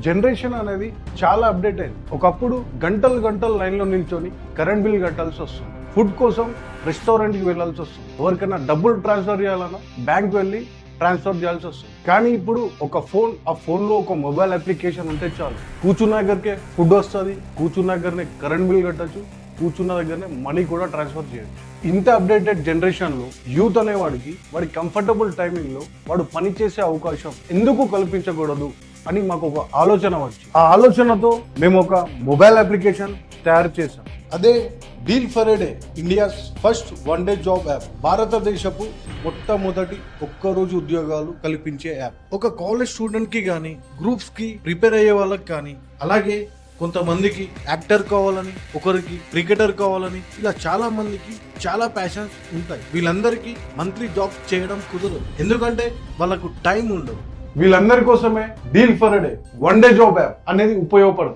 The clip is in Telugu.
జనరేషన్ అనేది చాలా అప్డేట్ అయింది. ఒకప్పుడు గంటలు గంటలు లైన్లో నిల్చొని కరెంట్ బిల్ కట్టాల్సి వస్తుంది. ఫుడ్ కోసం రెస్టారెంట్కి వెళ్ళాల్సి వస్తుంది. ఎవరికైనా డబ్బులు ట్రాన్స్ఫర్ చేయాలన్నా బ్యాంక్ వెళ్ళి ట్రాన్స్ఫర్ చేయాల్సి వస్తుంది. కానీ ఇప్పుడు ఒక ఫోన్, ఆ ఫోన్లో ఒక మొబైల్ అప్లికేషన్ ఉంటే చాలు. కూర్చున్న దగ్గరకే ఫుడ్ వస్తుంది, కూర్చున్న దగ్గరనే కరెంట్ బిల్ కట్టచ్చు, కూర్చున్న దగ్గరనే మనీ కూడా ట్రాన్స్ఫర్ చేయొచ్చు. ఇంత అప్డేటెడ్ జనరేషన్లో యూత్ అనేవాడికి వాడి కంఫర్టబుల్ టైమింగ్లో వాడు పని చేసే అవకాశం ఎందుకు కల్పించకూడదు అని మాకు ఒక ఆలోచన వచ్చింది. ఆ ఆలోచనతో మేము ఒక మొబైల్ అప్లికేషన్ తయారు చేశాం. అదే deal for a day, India's first one day job app. భారతదేశపు మొట్టమొదటి ఒక్కరోజు ఉద్యోగాలు కల్పించే యాప్. ఒక కాలేజ్ స్టూడెంట్ కి కానీ, గ్రూప్స్ కి ప్రిపేర్ అయ్యే వాళ్ళకి కానీ, అలాగే కొంతమందికి యాక్టర్ కావాలని, ఒకరికి క్రికెటర్ కావాలని, ఇలా చాలా మందికి చాలా ప్యాషన్స్ ఉంటాయి. వీళ్ళందరికీ మంత్లీ జాబ్ చేయడం కుదరదు, ఎందుకంటే వాళ్ళకు టైం ఉండదు. వీళ్ళందరి కోసమే deal for a day, one day job app అనేది ఉపయోగపడుతుంది.